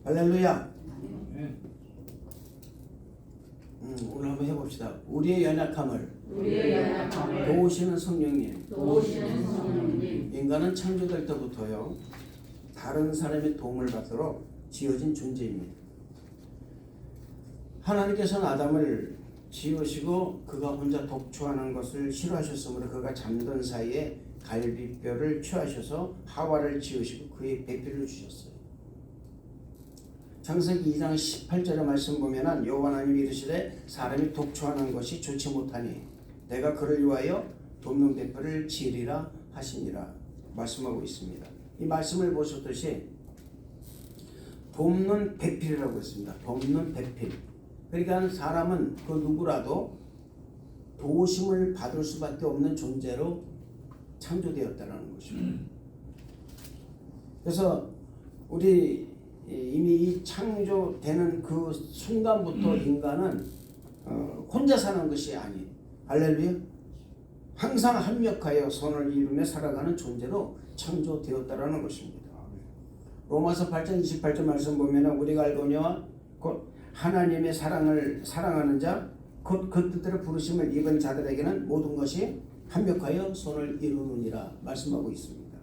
할렐루야. 오늘 한번 해봅시다. 우리의 연약함을 도우시는 성령님. 인간은 창조될 때부터요 다른 사람의 도움을 받도록 지어진 존재입니다. 하나님께서는 아담을 지으시고 그가 혼자 독초하는 것을 싫어하셨으므로 그가 잠든 사이에 갈비뼈를 취하셔서 하와를 지으시고 그의 배필을 주셨어요. 창세기 2장 18절의 말씀 보면은 여호와 하나님이 이르시되 사람이 독초하는 것이 좋지 못하니 내가 그를 위하여 돕는 배필을 지으리라 하시니라 말씀하고 있습니다. 이 말씀을 보셨듯이 돕는 배필이라고 했습니다. 돕는 배필. 그러니까 사람은 그 누구라도 도우심을 받을 수밖에 없는 존재로 창조되었다는 것입니다. 그래서 우리 이미 이 창조되는 그 순간부터 인간은 혼자 사는 것이 아닌 할렐루야 항상 합력하여 선을 이루며 살아가는 존재로 창조되었다라는 것입니다. 로마서 8장 28절 말씀 보면 우리가 알거니와 곧 하나님의 사랑을 사랑하는 자 곧 그 뜻대로 부르심을 입은 자들에게는 모든 것이 합력하여 선을 이루느니라 말씀하고 있습니다.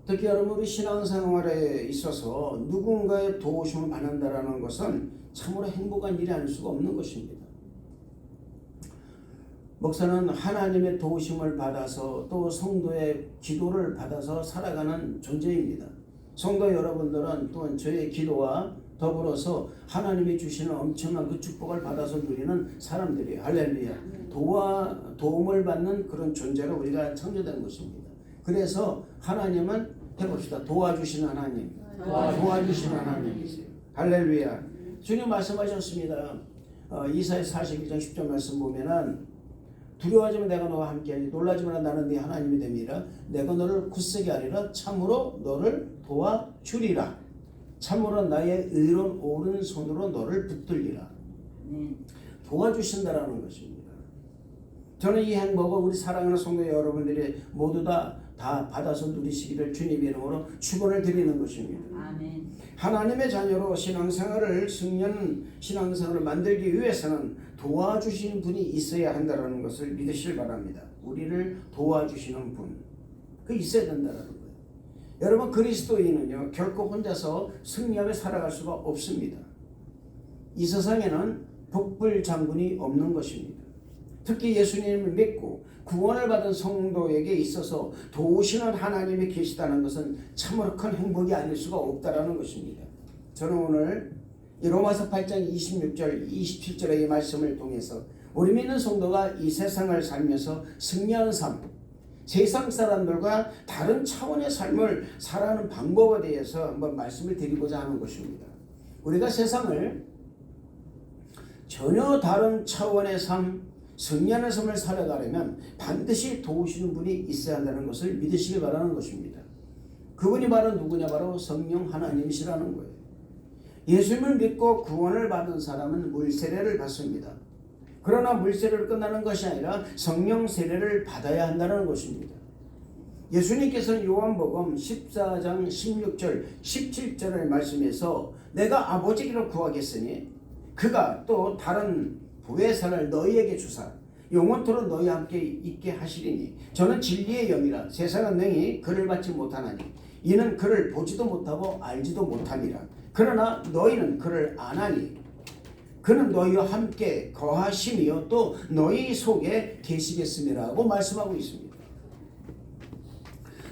특히 여러분 우리 신앙생활에 있어서 누군가의 도우심을 받는다라는 것은 참으로 행복한 일이 아닐 수가 없는 것입니다. 목사는 하나님의 도우심을 받아서 또 성도의 기도를 받아서 살아가는 존재입니다. 성도 여러분들은 또한 저의 기도와 더불어서 하나님이 주시는 엄청난 그 축복을 받아서 누리는 사람들이에요. 할렐루야. 도움을 받는 그런 존재로 우리가 창조된 것입니다. 그래서 하나님은 해봅시다. 도와주시는 하나님. 도와주시는 하나님이세요. 할렐루야. 주님 말씀하셨습니다. 이사야 41장 10절 말씀 보면은 두려워하지 마 내가 너와 함께하니 놀라지 마라 나는 네 하나님이 됨이라 내가 너를 굳세게 하리라 참으로 너를 도와주리라 참으로 나의 의로운 오른손으로 너를 붙들리라. 도와주신다라는 것입니다. 저는 이 행복을 우리 사랑하는 성도 여러분들이 모두 다 받아서 누리시기를 주님의 이름으로 축원을 드리는 것입니다. 아멘. 하나님의 자녀로 승리하는 신앙생활을 만들기 위해서는 도와주시는 분이 있어야 한다는 것을 믿으시길 바랍니다. 우리를 도와주시는 분, 그 있어야 된다는 거예요. 여러분 그리스도인은요 결코 혼자서 승리하며 살아갈 수가 없습니다. 이 세상에는 복불장군이 없는 것입니다. 특히 예수님을 믿고 구원을 받은 성도에게 있어서 도우시는 하나님이 계시다는 것은 참으로 큰 행복이 아닐 수가 없다라는 것입니다. 저는 오늘 이 로마서 8장 26절 27절의 이 말씀을 통해서 우리 믿는 성도가 이 세상을 살면서 승리하는 삶, 세상 사람들과 다른 차원의 삶을 살아가는 방법에 대해서 한번 말씀을 드리고자 하는 것입니다. 우리가 세상을 전혀 다른 차원의 삶, 승리하는 삶을 살아가려면 반드시 도우시는 분이 있어야 한다는 것을 믿으시기 바라는 것입니다. 그분이 바로 누구냐? 바로 성령 하나님이시라는 거예요. 예수님을 믿고 구원을 받은 사람은 물세례를 받습니다. 그러나 물세례를 끝나는 것이 아니라 성령 세례를 받아야 한다는 것입니다. 예수님께서는 요한복음 14장 16절 17절의 말씀에서 내가 아버지께로 구하겠으니 그가 또 다른 보혜사를 너희에게 주사 영원토록 너희와 함께 있게 하시리니 저는 진리의 영이라 세상은 능히 그를 받지 못하나니 이는 그를 보지도 못하고 알지도 못함이라 그러나 너희는 그를 아나니 그는 너희와 함께 거하시며 또 너희 속에 계시겠음이라고 말씀하고 있습니다.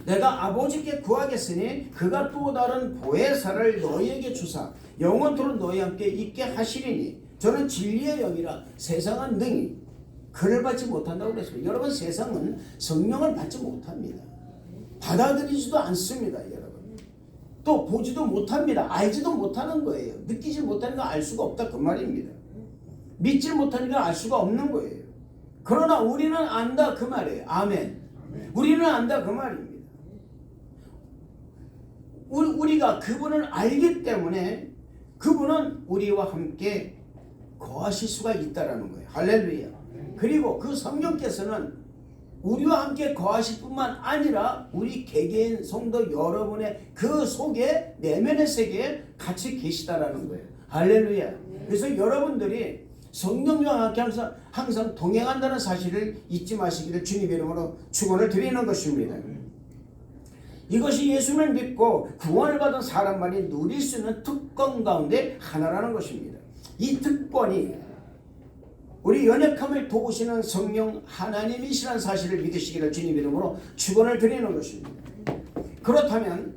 내가 아버지께 구하겠으니 그가 또 다른 보혜사를 너희에게 주사 영원토록 너희와 함께 있게 하시리니 저는 진리의 영이라 세상은 능히 그를 받지 못한다고 그랬습니다. 여러분 세상은 성령을 받지 못합니다. 받아들이지도 않습니다. 여러분 또 보지도 못합니다. 알지도 못하는 거예요. 느끼지 못하니까 알 수가 없다 그 말입니다. 믿지 못하니까 알 수가 없는 거예요. 그러나 우리는 안다 그 말이에요. 아멘. 우리는 안다 그 말입니다. 우리가 그분을 알기 때문에 그분은 우리와 함께 거하실 수가 있다라는 거예요. 할렐루야. 그리고 그 성령께서는 우리와 함께 거하실 뿐만 아니라 우리 개개인 성도 여러분의 그 속에 내면의 세계에 같이 계시다라는 거예요. 할렐루야. 그래서 여러분들이 성령과 함께 항상 동행한다는 사실을 잊지 마시기를 주님의 이름으로 축원을 드리는 것입니다. 이것이 예수를 믿고 구원을 받은 사람만이 누릴 수 있는 특권 가운데 하나라는 것입니다. 이 특권이 우리 연약함을 도우시는 성령 하나님이시라는 사실을 믿으시기를 주님 이름으로 축원을 드리는 것입니다. 그렇다면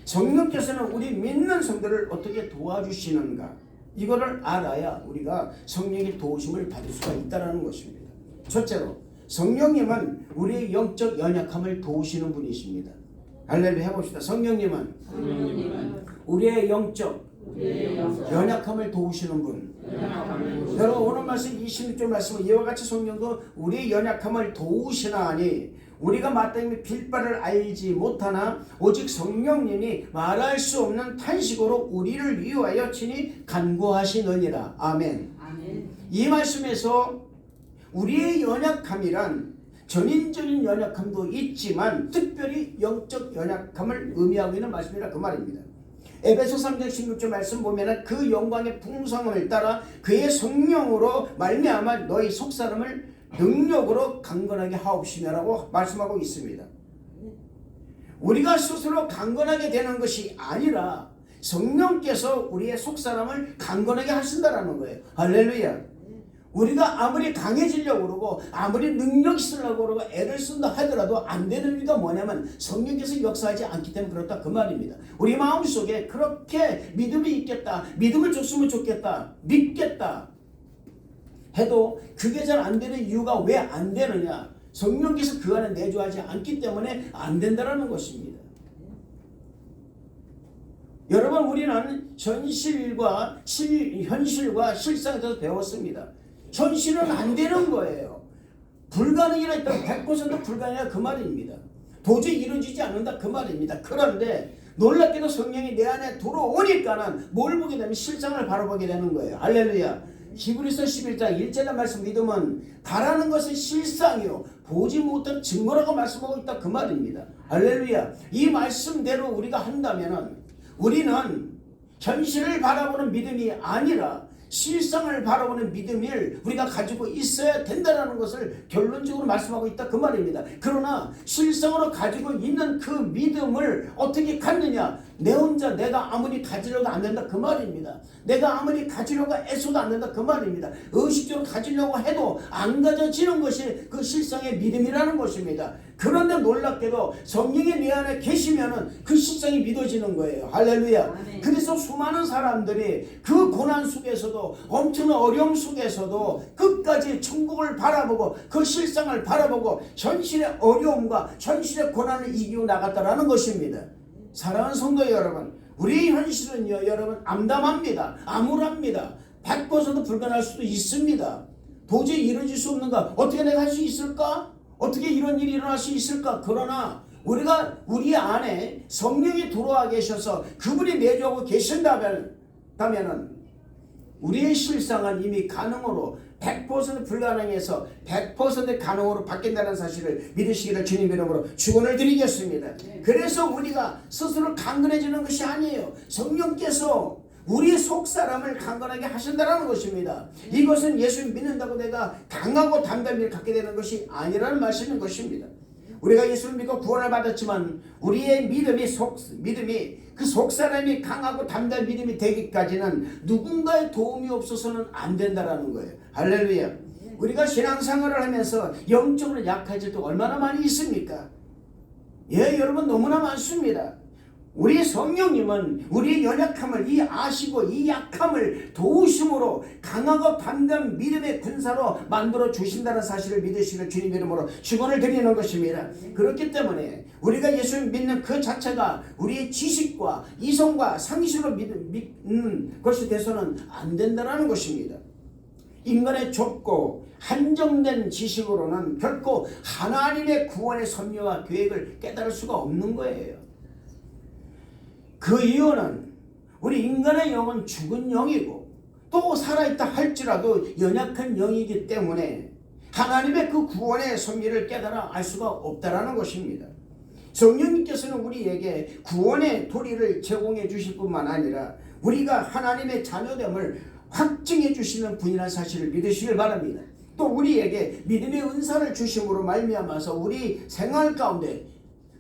성령께서는 우리 믿는 성도를 어떻게 도와주시는가? 이거를 알아야 우리가 성령의 도우심을 받을 수가 있다는 것입니다. 첫째로 성령님은 우리의 영적 연약함을 도우시는 분이십니다. 할렐루야 해봅시다. 성령님은 우리의 영적 연약함을 도우시는 분. 여러분 오늘 말씀 26절 말씀은 이와 같이 성령도 우리의 연약함을 도우시나니 우리가 마땅히 빌 바를 알지 못하나 오직 성령님이 말할 수 없는 탄식으로 우리를 위하여 친히 간구하시느니라. 아멘. 이 말씀에서 우리의 연약함이란 전인적인 연약함도 있지만 특별히 영적 연약함을 의미하고 있는 말씀이라 그 말입니다. 에베소 3장 16절 말씀 보면은 그 영광의 풍성함을 따라 그의 성령으로 말미암아 너희 속사람을 능력으로 강건하게 하옵시며라고 말씀하고 있습니다. 우리가 스스로 강건하게 되는 것이 아니라 성령께서 우리의 속사람을 강건하게 하신다라는 거예요. 할렐루야. 우리가 아무리 강해지려고 그러고 아무리 능력 있으려고 그러고 애를 쓴다 하더라도 안 되는 이유가 뭐냐면 성령께서 역사하지 않기 때문에 그렇다 그 말입니다. 우리 마음속에 그렇게 믿음이 있겠다, 믿음을 줬으면 좋겠다, 믿겠다 해도 그게 잘 안 되는 이유가 왜 안 되느냐? 성령께서 그 안에 내주하지 않기 때문에 안 된다는 것입니다. 여러분 우리는 현실과 실상에 대해서 배웠습니다. 현실은 안 되는 거예요. 불가능이라 했다면 100% 불가능이라 그 말입니다. 도저히 이루어지지 않는다 그 말입니다. 그런데 놀랍게도 성령이 내 안에 들어오니까는 뭘 보게 되면 실상을 바라보게 되는 거예요. 할렐루야. 히브리서 11장 1절의 말씀 믿으면 바라는 것은 실상이요 보지 못한 증거라고 말씀하고 있다 그 말입니다. 할렐루야. 이 말씀대로 우리가 한다면은 우리는 현실을 바라보는 믿음이 아니라 실상을 바라보는 믿음을 우리가 가지고 있어야 된다는 것을 결론적으로 말씀하고 있다 그 말입니다. 그러나 실상으로 가지고 있는 그 믿음을 어떻게 갖느냐? 내 혼자 내가 아무리 가지려고 안 된다 그 말입니다. 내가 아무리 가지려고 애써도 안 된다 그 말입니다. 의식적으로 가지려고 해도 안 가져지는 것이 그 실상의 믿음이라는 것입니다. 그런데 놀랍게도 성령이 내 안에 계시면은 그 실상이 믿어지는 거예요. 할렐루야. 아멘. 그래서 수많은 사람들이 그 고난 속에서도 엄청난 어려움 속에서도 끝까지 천국을 바라보고 그 실상을 바라보고 현실의 어려움과 현실의 고난을 이기고 나갔다라는 것입니다. 사랑하는 성도 여러분, 우리 현실은요 여러분 암담합니다. 암울합니다. 100% 불가능할 수도 있습니다. 도저히 이루어질 수 없는가? 어떻게 내가 할 수 있을까? 어떻게 이런 일이 일어날 수 있을까? 그러나 우리가 우리 안에 성령이 들어와 계셔서 그분이 내주하고 계신다면은 우리의 실상은 이미 가능으로 100% 불가능해서 100% 가능으로 바뀐다는 사실을 믿으시기를 주님 이름으로 축원을 드리겠습니다. 그래서 우리가 스스로 강건해지는 것이 아니에요. 성령께서 우리 속사람을 강건하게 하신다는 것입니다. 이것은 예수 믿는다고 내가 강하고 담대함을 갖게 되는 것이 아니라는 말씀인 것입니다. 우리가 예수를 믿고 구원을 받았지만 우리의 믿음이 그 속사람이 강하고 담대한 믿음이 되기까지는 누군가의 도움이 없어서는 안 된다라는 거예요. 할렐루야. 우리가 신앙생활을 하면서 영적으로 약해질 때 얼마나 많이 있습니까? 예, 여러분 너무나 많습니다. 우리 성령님은 우리의 연약함을 아시고 이 약함을 도우심으로 강하고 담대한 믿음의 군사로 만들어 주신다는 사실을 믿으시는 주님 이름으로 축원을 드리는 것입니다. 그렇기 때문에 우리가 예수를 믿는 그 자체가 우리의 지식과 이성과 상식으로 믿는 것이 돼서는 안 된다는 것입니다. 인간의 좁고 한정된 지식으로는 결코 하나님의 구원의 섭리와 계획을 깨달을 수가 없는 거예요. 그 이유는 우리 인간의 영은 죽은 영이고 또 살아있다 할지라도 연약한 영이기 때문에 하나님의 그 구원의 섭리를 깨달아 알 수가 없다라는 것입니다. 성령님께서는 우리에게 구원의 도리를 제공해 주실 뿐만 아니라 우리가 하나님의 자녀됨을 확증해 주시는 분이라는 사실을 믿으시길 바랍니다. 또 우리에게 믿음의 은사를 주심으로 말미암아서 우리 생활 가운데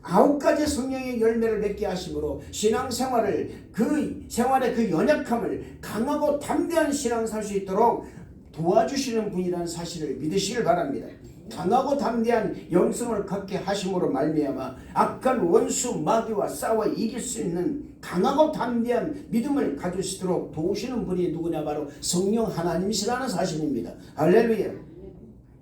9가지 성령의 열매를 맺게 하심으로 신앙생활을 그 생활의 그 연약함을 강하고 담대한 신앙 살 수 있도록 도와주시는 분이라는 사실을 믿으시길 바랍니다. 강하고 담대한 영성을 갖게 하심으로 말미암아 악한 원수 마귀와 싸워 이길 수 있는 강하고 담대한 믿음을 가지시도록 도우시는 분이 누구냐? 바로 성령 하나님이시라는 사실입니다. 할렐루야.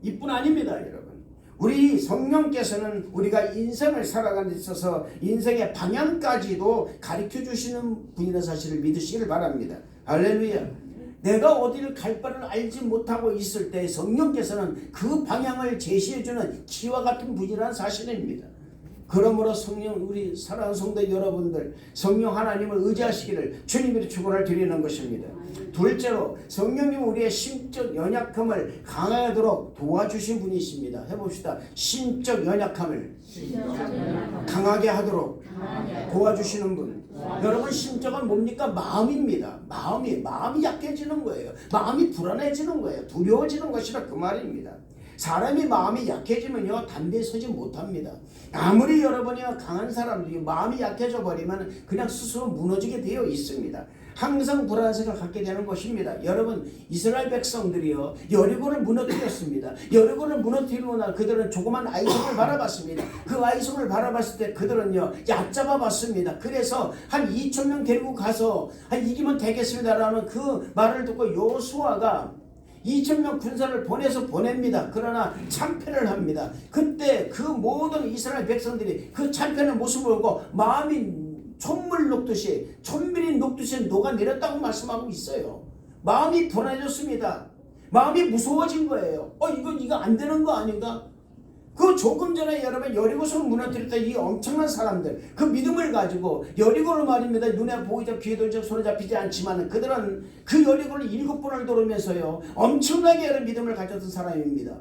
이뿐 아닙니다, 여러분. 우리 성령께서는 우리가 인생을 살아가는 데 있어서 인생의 방향까지도 가르쳐 주시는 분이라는 사실을 믿으시길 바랍니다. 할렐루야. 내가 어디를 갈 바를 알지 못하고 있을 때 성령께서는 그 방향을 제시해주는 기와 같은 분이라는 사실입니다. 그러므로 성령, 우리 사랑하는 성도 여러분들, 성령 하나님을 의지하시기를 주님으로 축원을 드리는 것입니다. 둘째로 성령님은 우리의 심적 연약함을 강하도록 도와주신 분이십니다. 해봅시다. 심적 연약함을 강하게 하도록 도와주시는 분. 여러분, 심적은 뭡니까? 마음입니다. 마음이 약해지는 거예요. 마음이 불안해지는 거예요. 두려워지는 것이라 그 말입니다. 사람이 마음이 약해지면요, 담대히 서지 못합니다. 아무리 여러분이 강한 사람들이 마음이 약해져 버리면 그냥 스스로 무너지게 되어 있습니다. 항상 불안색을 갖게 되는 것입니다. 여러분, 이스라엘 백성들이요, 여리고를 무너뜨렸습니다. 여리고를 무너뜨리고 나 그들은 조그만 아이성을 바라봤습니다. 그 아이성을 바라봤을 때 그들은요, 얕잡아 봤습니다. 그래서 한 2,000명 데리고 가서 이기면 되겠습니다라는 그 말을 듣고 여호수아가 2,000명 군사를 보냅니다. 그러나 참패를 합니다. 그때 그 모든 이스라엘 백성들이 그 참패의 모습을 보고 마음이 촛물 녹듯이, 촛물이 녹듯이 녹아내렸다고 말씀하고 있어요. 마음이 불안해졌습니다. 마음이 무서워진 거예요. 이거 안 되는 거 아닌가? 그 조금 전에 여러분 여리고성을 무너뜨렸다 이 엄청난 사람들, 그 믿음을 가지고 여리고를 말입니다. 눈에 보이자 귀에 들리자 손에 잡히지 않지만 그들은 그 여리고를 7번을 돌으면서요, 엄청나게 여러 믿음을 가졌던 사람입니다.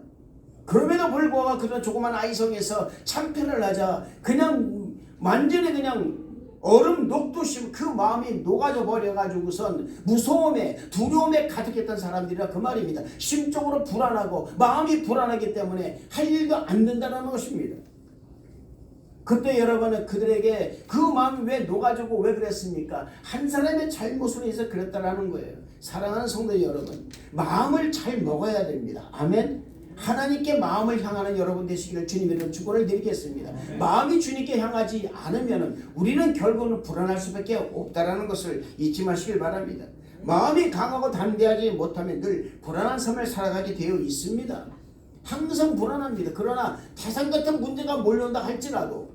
그럼에도 불구하고 그런 조그만 아이성에서 참패를 하자 그냥 완전히 그냥 얼음 녹듯이 그 마음이 녹아져 버려가지고선 무서움에 두려움에 가득했던 사람들이라 그 말입니다. 심적으로 불안하고 마음이 불안하기 때문에 할 일도 안 된다는 것입니다. 그때 여러분은 그들에게 그 마음이 왜 녹아지고 왜 그랬습니까? 한 사람의 잘못으로 인해서 그랬다라는 거예요. 사랑하는 성도 여러분, 마음을 잘 먹어야 됩니다. 아멘. 하나님께 마음을 향하는 여러분 되시기를 주님의 축원을 드리겠습니다. 마음이 주님께 향하지 않으면 우리는 결국은 불안할 수밖에 없다라는 것을 잊지 마시길 바랍니다. 마음이 강하고 담대하지 못하면 늘 불안한 삶을 살아가게 되어 있습니다. 항상 불안합니다. 그러나 태산 같은 문제가 몰려온다 할지라도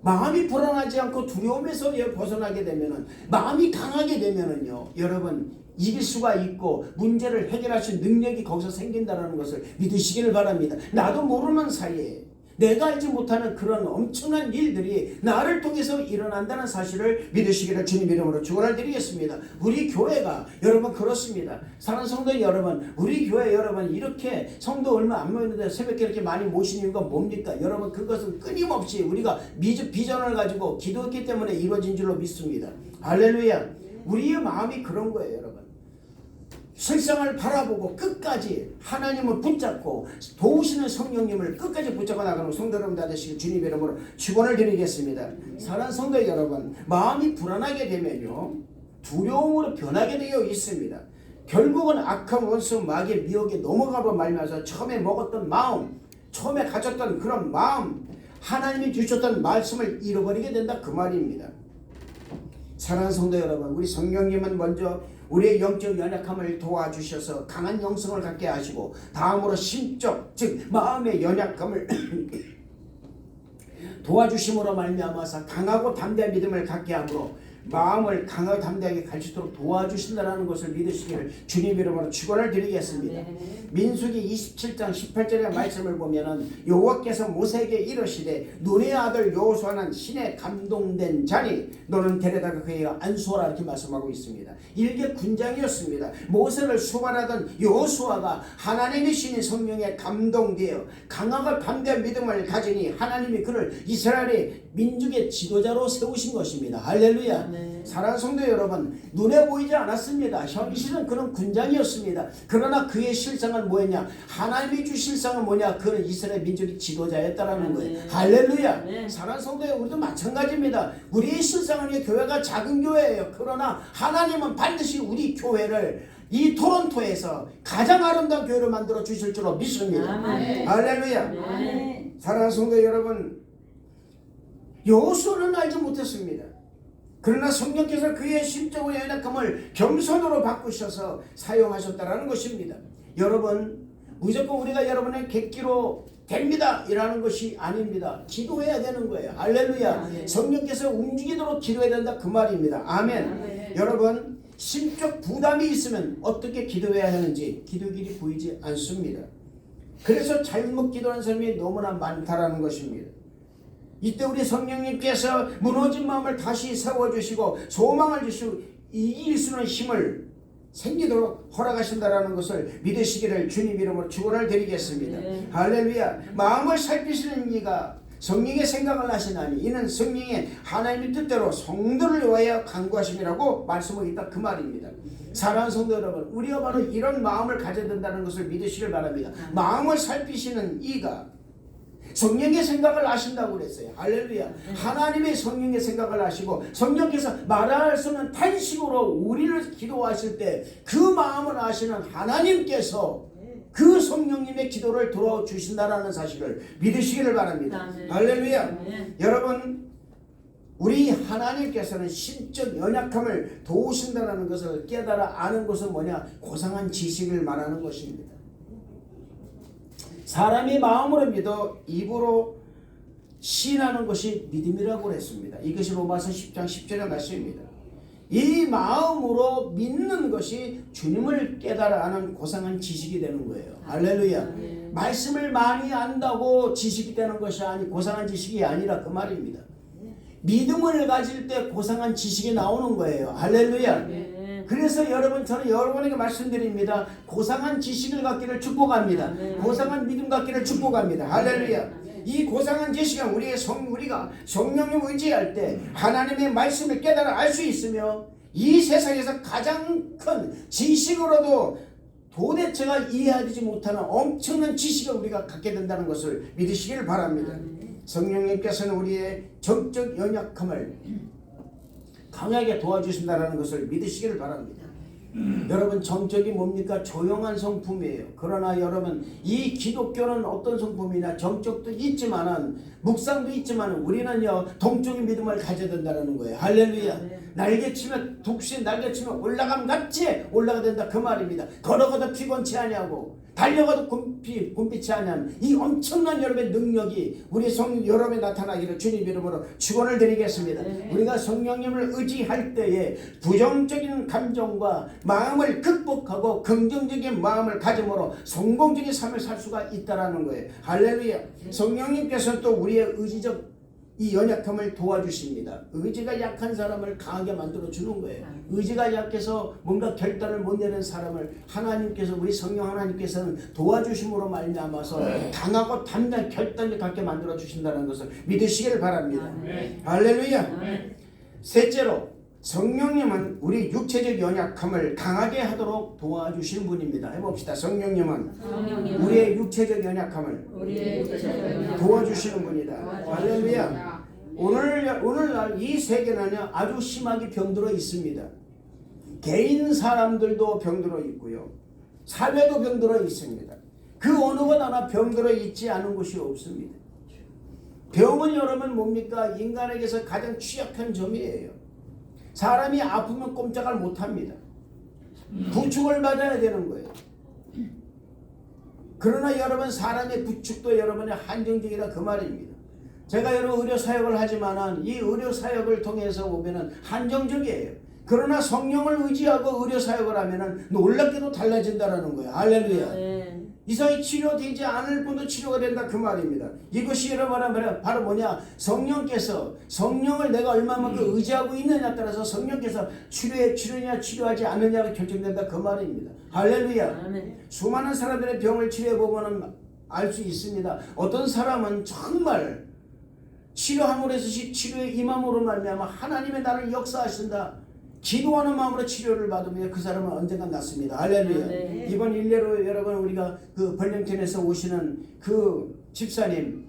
마음이 불안하지 않고 두려움에서 벗어나게 되면은, 마음이 강하게 되면은요, 여러분 이길 수가 있고 문제를 해결할 수 있는 능력이 거기서 생긴다는 것을 믿으시기를 바랍니다. 나도 모르는 사이에 내가 알지 못하는 그런 엄청난 일들이 나를 통해서 일어난다는 사실을 믿으시기를 주님 이름으로 축원을 드리겠습니다. 우리 교회가 여러분 그렇습니다. 사랑하는 성도 여러분, 우리 교회 여러분 이렇게 성도 얼마 안 모였는데 새벽에 이렇게 많이 모신 이유가 뭡니까? 여러분, 그것은 끊임없이 우리가 비전을 가지고 기도했기 때문에 이루어진 줄로 믿습니다. 할렐루야. 우리의 마음이 그런 거예요, 여러분. 실상을 바라보고 끝까지 하나님을 붙잡고 도우시는 성령님을 끝까지 붙잡아 나가는 성도 여러분 다 되시길 주님의 이름으로 축원을 드리겠습니다. 사랑하는 성도 여러분, 마음이 불안하게 되면요, 두려움으로 변하게 되어 있습니다. 결국은 악한 원수 마귀의 미혹에 넘어가고 말면서 처음에 먹었던 마음, 처음에 가졌던 그런 마음, 하나님이 주셨던 말씀을 잃어버리게 된다 그 말입니다. 사랑하는 성도 여러분, 우리 성령님은 먼저 우리의 영적 연약함을 도와주셔서 강한 영성을 갖게 하시고, 다음으로 심적, 즉 마음의 연약함을 도와주심으로 말미암아서 강하고 담대한 믿음을 갖게 하므로 마음을 강하게 담대하게 가르치도록 도와주신다는 것을 믿으시기를 주님 이름으로 축원을 드리겠습니다. 민수기 27장 18절의 말씀을 보면은 여호와께서 모세에게 이르시되 눈의 아들 여호수아는 신에 감동된 자니 너는 데려다가 그에게 안수하라 이렇게 말씀하고 있습니다. 일개 군장이었습니다. 모세를 수발하던 여호수아가 하나님의 신이 성령에 감동되어 강하고 담대한 믿음을 가지니 하나님이 그를 이스라엘의 민족의 지도자로 세우신 것입니다. 할렐루야. 사랑하는 성도 여러분, 눈에 보이지 않았습니다. 현실은 그런 군장이었습니다. 그러나 그의 실상은 뭐였냐? 하나님이 주신 실상은 뭐냐? 그는 이스라엘 민족의 지도자였다라는 거예요. 할렐루야. 사랑하는 성도 여러분, 우리도 마찬가지입니다. 우리의 실상은 교회가 작은 교회예요. 그러나 하나님은 반드시 우리 교회를 이 토론토에서 가장 아름다운 교회로 만들어 주실 줄로 믿습니다. 할렐루야. 사랑하는 성도 여러분, 여호수아는 알지 못했습니다. 그러나 성령께서 그의 심적으로 연약함을 겸손으로 바꾸셔서 사용하셨다는 것입니다. 여러분, 무조건 우리가 여러분의 객기로 됩니다 이라는 것이 아닙니다. 기도해야 되는 거예요. 할렐루야. 성령께서 움직이도록 기도해야 된다 그 말입니다. 아멘. 여러분, 심적 부담이 있으면 어떻게 기도해야 하는지 기도길이 보이지 않습니다. 그래서 잘못 기도하는 사람이 너무나 많다라는 것입니다. 이때 우리 성령님께서 무너진 마음을 다시 세워주시고 소망을 주시고 이길 수 있는 힘을 생기도록 허락하신다라는 것을 믿으시기를 주님 이름으로 축원을 드리겠습니다. 할렐루야. 마음을 살피시는 이가 성령의 생각을 하시나니 이는 성령의 하나님의 뜻대로 성도를 위하여 간구하심이라고 말씀하고 있다 그 말입니다. 사랑하는 성도 여러분, 우리가 바로 이런 마음을 가져야 된다는 것을 믿으시길 바랍니다. 마음을 살피시는 이가 성령의 생각을 아신다고 그랬어요. 할렐루야. 하나님의 성령의 생각을 아시고 성령께서 말할 수 없는 탄식으로 우리를 기도하실 때 그 마음을 아시는 하나님께서 그 성령님의 기도를 들어주신다는 사실을 믿으시기를 바랍니다. 할렐루야. 여러분, 우리 하나님께서는 신적 연약함을 도우신다는 것을 깨달아 아는 것은 뭐냐? 고상한 지식을 말하는 것입니다. 사람이 마음으로 믿어 입으로 시인하는 것이 믿음이라고 했습니다. 이것이 로마서 10장 10절의 말씀입니다. 이 마음으로 믿는 것이 주님을 깨달아 아는 고상한 지식이 되는 거예요. 할렐루야. 말씀을 많이 안다고 지식이 되는 것이 아니 고상한 지식이 아니라 그 말입니다. 믿음을 가질 때 고상한 지식이 나오는 거예요. 할렐루야. 그래서 여러분, 저는 여러분에게 말씀드립니다. 고상한 지식을 갖기를 축복합니다. 고상한 믿음 갖기를 축복합니다. 할렐루야. 이 고상한 지식은 우리가 성령님 의지할 때 하나님의 말씀을 깨달아 알 수 있으며 이 세상에서 가장 큰 지식으로도 도대체가 이해하지 못하는 엄청난 지식을 우리가 갖게 된다는 것을 믿으시길 바랍니다. 성령님께서는 우리의 정적 연약함을 강하게 도와주신다는 것을 믿으시기를 바랍니다. 여러분, 정적이 뭡니까? 조용한 성품이에요. 그러나 여러분, 이 기독교는 어떤 성품이냐? 정적도 있지만은 묵상도 있지만은 우리는요 동적인 믿음을 가져야 된다는 거예요. 할렐루야. 날개치면 독신 날개치면 올라감 같이 올라가 된다 그 말입니다. 걸어가도 피곤치 아니하고 달려가도 굼빛이 아니한 이 엄청난 여러분의 능력이 우리 성령 여러분에 나타나기를 주님 이름으로 축원을 드리겠습니다. 우리가 성령님을 의지할 때에 부정적인 감정과 마음을 극복하고 긍정적인 마음을 가짐으로 성공적인 삶을 살 수가 있다라는 거예요. 할렐루야. 성령님께서 또 우리의 의지적 이 연약함을 도와주십니다. 의지가 약한 사람을 강하게 만들어주는 거예요. 의지가 약해서 뭔가 결단을 못 내는 사람을 하나님께서 우리 성령 하나님께서는 도와주심으로 말미암아서 강하고 담대한 결단을 갖게 만들어주신다는 것을 믿으시기를 바랍니다. 할렐루야. 셋째로, 성령님은 우리 육체적 연약함을 강하게 하도록 도와주시는 분입니다. 해봅시다. 성령님은 우리의 육체적 연약함을 도와주시는 분이다. 할렐루야. 오늘날 이 세계는 아주 심하게 병들어 있습니다. 개인 사람들도 병들어 있고요. 사회도 병들어 있습니다. 그 어느 것 하나 병들어 있지 않은 곳이 없습니다. 병은 여러분 뭡니까? 인간에게서 가장 취약한 점이에요. 사람이 아프면 꼼짝을 못합니다. 부축을 받아야 되는 거예요. 그러나 여러분, 사람의 부축도 여러분의 한정적이라 그 말입니다. 제가 여러 의료 사역을 하지만은 이 의료 사역을 통해서 보면은 한정적이에요. 그러나 성령을 의지하고 의료 사역을 하면은 놀랍게도 달라진다라는 거예요. 할렐루야. 네. 이상이 치료되지 않을 분도 치료가 된다 그 말입니다. 이것이 여러분 바로 뭐냐? 성령을 내가 얼마만큼 의지하고 있느냐에 따라서 성령께서 치료냐 치료하지 않느냐가 결정된다 그 말입니다. 할렐루야. 아멘. 수많은 사람들의 병을 치료해 보면은 알 수 있습니다. 어떤 사람은 정말 치료함으로 해서 치료에 임함으로 말미암아 하나님의 나를 역사하신다. 기도하는 마음으로 치료를 받으면 그 사람은 언젠가 낫습니다. 할렐루야. 네. 이번 일례로 여러분 우리가 그 벌령턴에서 오시는 그 집사님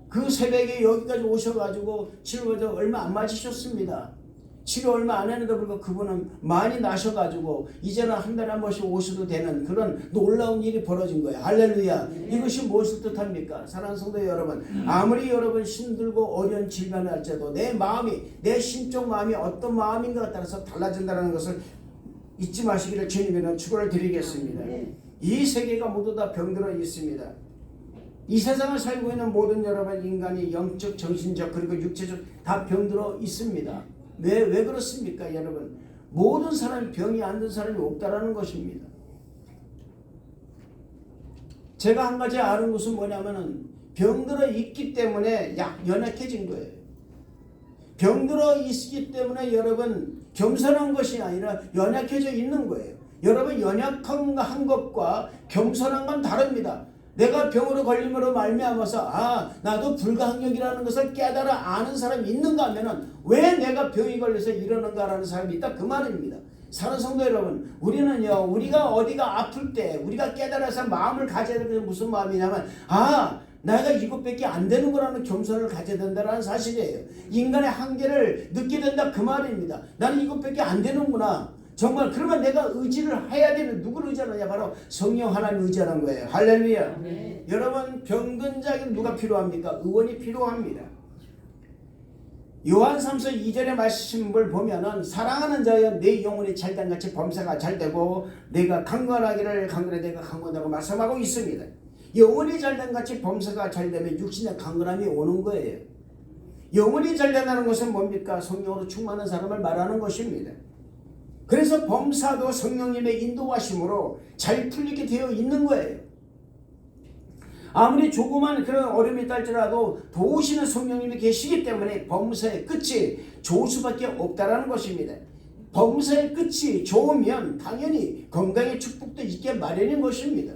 그 새벽에 여기까지 오셔가지고 치료가 얼마 안 맞으셨습니다. 치료 얼마 안 했는데 불구하고 그분은 많이 나셔가지고 이제는 한 달에 한 번씩 오셔도 되는 그런 놀라운 일이 벌어진 거예요. 할렐루야. 이것이 무엇을 뜻합니까? 사랑하는 성도 여러분, 아무리 여러분 힘들고 어려운 질병을 할지라도 내 마음이, 내 심적 마음이 어떤 마음인가에 따라서 달라진다는 것을 잊지 마시기를 주님에는 축원을 드리겠습니다. 이 세계가 모두 다 병들어 있습니다. 이 세상을 살고 있는 모든 여러분 인간이 영적, 정신적 그리고 육체적 다 병들어 있습니다. 왜 그렇습니까, 여러분? 모든 사람이 병이 안 든 사람이 없다라는 것입니다. 제가 한 가지 아는 것은 뭐냐면은 병들어 있기 때문에 연약해진 거예요. 병들어 있기 때문에 여러분 겸손한 것이 아니라 연약해져 있는 거예요. 여러분 연약한 것과 겸손한 건 다릅니다. 내가 병으로 걸림으로 말미암아서 나도 불가항력이라는 것을 깨달아 아는 사람이 있는가 하면은 왜 내가 병이 걸려서 이러는가라는 사람이 있다 그 말입니다. 사랑하는 성도 여러분, 우리는요 우리가 어디가 아플 때 우리가 깨달아서 마음을 가져야 되는 게 무슨 마음이냐면 내가 이것밖에 안 되는 거라는 겸손을 가져야 된다는 사실이에요. 인간의 한계를 느끼게 된다 그 말입니다. 나는 이것밖에 안 되는구나. 정말 그러면 내가 의지를 해야 되는 누구를 의지하느냐 바로 성령 하나님 의지하는 거예요. 할렐루야. 네. 여러분 병든 자에게 누가 필요합니까? 의원이 필요합니다. 요한 3서 2절의 말씀을 보면은 사랑하는 자여 내 영혼이 잘된 같이 범사가 잘되고 내가 강건하기를 강건해 내가 강건하다고 말씀하고 있습니다. 영혼이 잘된 같이 범사가 잘되면 육신의 강건함이 오는 거예요. 영혼이 잘된다는 것은 뭡니까? 성령으로 충만한 사람을 말하는 것입니다. 그래서 범사도 성령님의 인도하심으로 잘 풀리게 되어 있는 거예요. 아무리 조그만 그런 어려움이 있다할지라도 도우시는 성령님이 계시기 때문에 범사의 끝이 좋을 수밖에 없다라는 것입니다. 범사의 끝이 좋으면 당연히 건강의 축복도 있게 마련인 것입니다.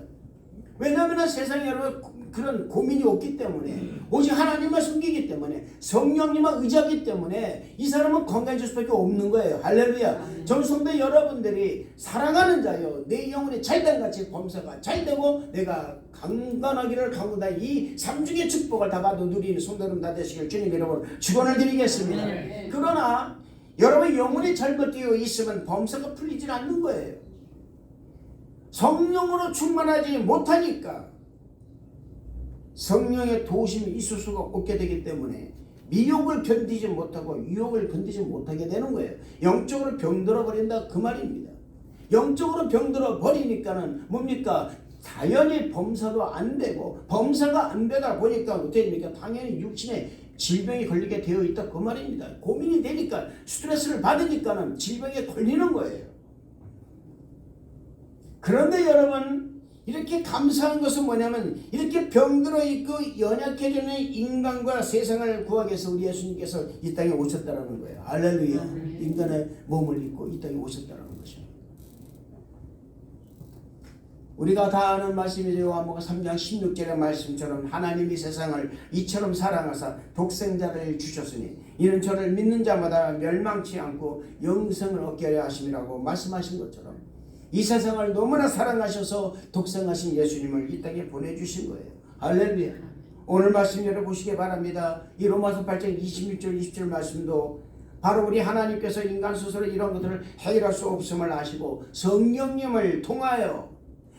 왜냐하면 세상에 여러분 그런 고민이 없기 때문에 오직 하나님만 숨기기 때문에 성령님만 의지하기 때문에 이 사람은 건강해질 수밖에 없는 거예요. 할렐루야. 정성대 여러분들이 사랑하는 자여 내 영혼이 잘된 같이 범사가 잘되고 내가 강건하기를 강건하다 이 삼중의 축복을 다 받아 누리는 성도님 다 되시길 주님 여러분 축원을 드리겠습니다. 그러나 여러분 영혼이 잘못되어 있으면 범사가 풀리질 않는 거예요. 성령으로 충만하지 못하니까 성령의 도우심이 있을 수가 없게 되기 때문에 미혹을 견디지 못하고 유혹을 견디지 못하게 되는 거예요. 영적으로 병들어 버린다 그 말입니다. 영적으로 병들어 버리니까는 뭡니까? 당연히 범사도 안 되고 범사가 안 되다 보니까 어떻게 됩니까? 당연히 육신에 질병이 걸리게 되어 있다 그 말입니다. 고민이 되니까 스트레스를 받으니까는 질병에 걸리는 거예요. 그런데 여러분 이렇게 감사한 것은 뭐냐면 이렇게 병들어 있고 연약해지는 인간과 세상을 구하기 위해서 우리 예수님께서 이 땅에 오셨다는 거예요. 할렐루야. 인간의 몸을 입고 이 땅에 오셨다는 것입니다. 우리가 다 아는 말씀이죠. 요한복음 3장 16절의 말씀처럼 하나님이 세상을 이처럼 사랑하사 독생자를 주셨으니 이는 저를 믿는 자마다 멸망치 않고 영생을 얻게 하려 하심이라고 말씀하신 것처럼 이 세상을 너무나 사랑하셔서 독생하신 예수님을 이 땅에 보내주신 거예요. 할렐루야. 오늘 말씀 열어보시기 바랍니다. 이 로마서 8장 26절 27절 말씀도 바로 우리 하나님께서 인간 스스로 이런 것들을 해결할 수 없음을 아시고 성령님을 통하여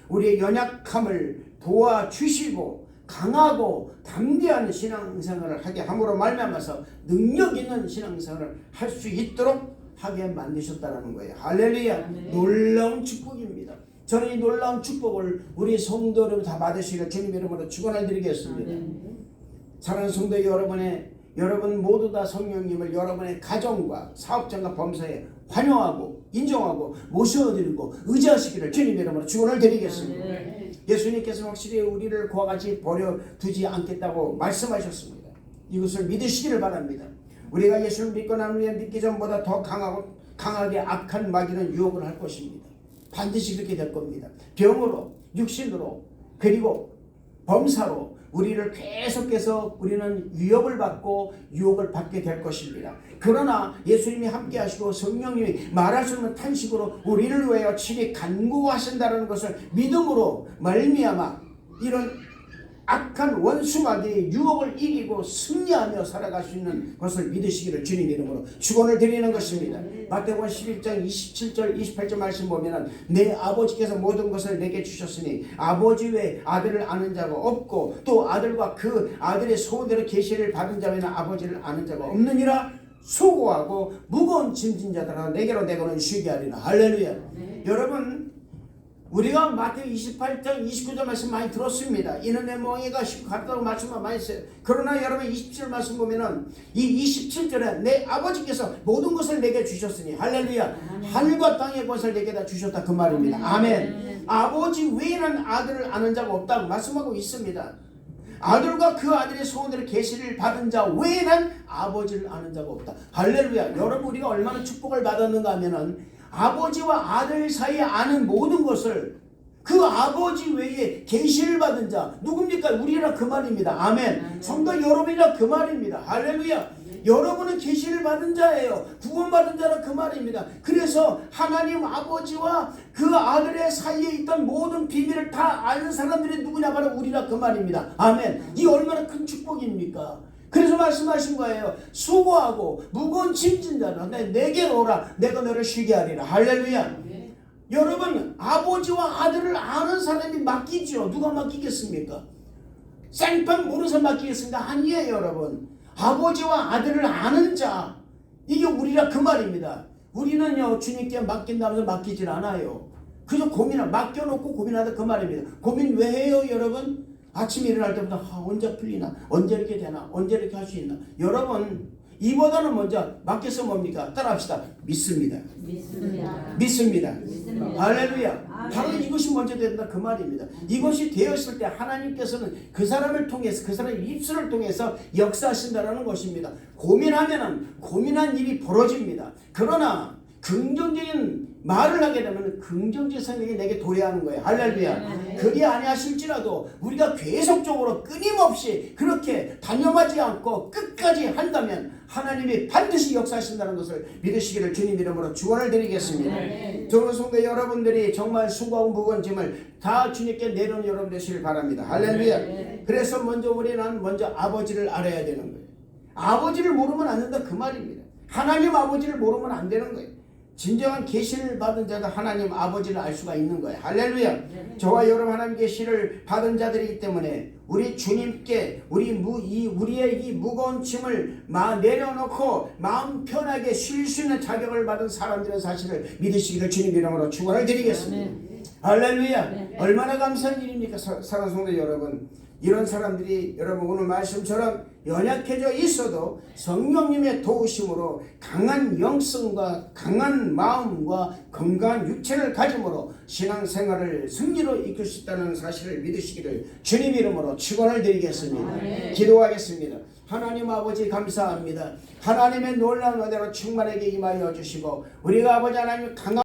우리의 연약함을 도와주시고 강하고 담대한 신앙생활을 하게 함으로 말미암아서 능력 있는 신앙생활을 할 수 있도록 하게 만드셨다는 거예요. 할렐루야. 네. 놀라운 축복입니다. 저는 이 놀라운 축복을 우리 성도 여러분 다 받으시기를 주님 이름으로 축원을 드리겠습니다. 사랑하는 성도 여러분 모두 다 성령님을 여러분의 가정과 사업장과 범사에 환영하고 인정하고 모셔드리고 의지하시기를 주님 이름으로 축원을 드리겠습니다. 예수님께서 확실히 우리를 그와 같이 버려두지 않겠다고 말씀하셨습니다. 이것을 믿으시기를 바랍니다. 우리가 예수를 믿고 난 후에 믿기 전보다 더 강하게 악한 마귀는 유혹을 할 것입니다. 반드시 그렇게 될 겁니다. 병으로, 육신으로, 그리고 범사로 우리를 계속해서 우리는 위협을 받고 유혹을 받게 될 것입니다. 그러나 예수님이 함께 하시고 성령님이 말할 수 없는 탄식으로 우리를 위하여 친히 간구하신다는 것을 믿음으로 말미암아 이런 악한 원수마귀의 유혹을 이기고 승리하며 살아갈 수 있는 것을 믿으시기를 주님 이름으로 축원을 드리는 것입니다. 마태복음 11장 27절 28절 말씀 보면은 내 아버지께서 모든 것을 내게 주셨으니 아버지 외에 아들을 아는 자가 없고 또 아들과 그 아들의 소원대로 계시를 받은 자외에는 아버지를 아는 자가 없느니라. 수고하고 무거운 짐진 자들아 내게로 내거는 쉬게 하리라. 할렐루야. 여러분 우리가 마태복음 28장 29절 말씀 많이 들었습니다. 이는 내 멍에가 쉽고 가깝다고 말씀만 많이 했어요. 그러나 여러분 27절 말씀 보면은 이 27절에 내 아버지께서 모든 것을 내게 주셨으니 할렐루야. 하늘과 땅의 것을 내게 다 주셨다 그 말입니다. 아멘. 아버지 외에는 아들을 아는 자가 없다고 말씀하고 있습니다. 아들과 그 아들의 소원대로 계시를 받은 자 외에는 아버지를 아는 자가 없다. 할렐루야. 여러분 우리가 얼마나 축복을 받았는가 하면은 아버지와 아들 사이에 아는 모든 것을 그 아버지 외에 계시를 받은 자 누굽니까? 우리라 그 말입니다. 아멘. 성도 여러분이라 그 말입니다. 할렐루야. 여러분은 계시를 받은 자예요. 구원받은 자라 그 말입니다. 그래서 하나님 아버지와 그 아들의 사이에 있던 모든 비밀을 다 아는 사람들이 누구냐? 바로 우리라 그 말입니다. 아멘. 이 얼마나 큰 축복입니까? 그래서 말씀하신 거예요. 수고하고 무거운 짐진 자라 내게로 오라. 내가 너를 쉬게 하리라. 할렐루야. 여러분 아버지와 아들을 아는 사람이 맡기죠. 누가 맡기겠습니까? 생판 모르서 맡기겠습니까? 아니에요 여러분. 아버지와 아들을 아는 자 이게 우리라 그 말입니다. 우리는요 주님께 맡긴다면서 맡기질 않아요. 그저 맡겨놓고 고민하다 그 말입니다. 고민 왜 해요 여러분? 아침에 일어날 때부터 언제 풀리나? 언제 이렇게 되나? 언제 이렇게 할 수 있나? 여러분 이보다는 먼저 맡겨서 뭡니까? 따라합시다. 믿습니다. 믿습니다. 할렐루야. 바로 이것이 먼저 된다 그 말입니다. 이것이 되었을 때 하나님께서는 그 사람을 통해서 그 사람의 입술을 통해서 역사하신다라는 것입니다. 고민한 일이 벌어집니다. 그러나 긍정적인 말을 하게 되면 긍정적 성령이 내게 도래하는 거예요. 할렐루야. 그게 아니하실지라도 우리가 계속적으로 끊임없이 그렇게 단념하지 않고 끝까지 한다면 하나님이 반드시 역사하신다는 것을 믿으시기를 주님 이름으로 축원을 드리겠습니다. 저는 성도 여러분들이 정말 수고하고 무거운 짐을 다 주님께 내려놓은 여러분 되시길 바랍니다. 할렐루야. 그래서 우리는 먼저 아버지를 알아야 되는 거예요. 아버지를 모르면 안 된다 그 말입니다. 하나님 아버지를 모르면 안 되는 거예요. 진정한 계시를 받은 자가 하나님 아버지를 알 수가 있는 거예요. 할렐루야. 저와 여러분 하나님 계시를 받은 자들이기 때문에 우리 주님께 우리의 이 무거운 짐을 내려놓고 마음 편하게 쉴 수 있는 자격을 받은 사람들의 사실을 믿으시기를 주님 이름으로 축원을 드리겠습니다. 할렐루야. 얼마나 감사한 일입니까 사랑하는 성도 여러분. 이런 사람들이 여러분 오늘 말씀처럼 연약해져 있어도 성령님의 도우심으로 강한 영성과 강한 마음과 건강한 육체를 가짐으로 신앙생활을 승리로 이끌 수 있다는 사실을 믿으시기를 주님 이름으로 축원을 드리겠습니다. 기도하겠습니다. 하나님 아버지 감사합니다. 하나님의 놀라운 은혜로 충만하게 임하여 주시고 우리가 아버지 하나님 강한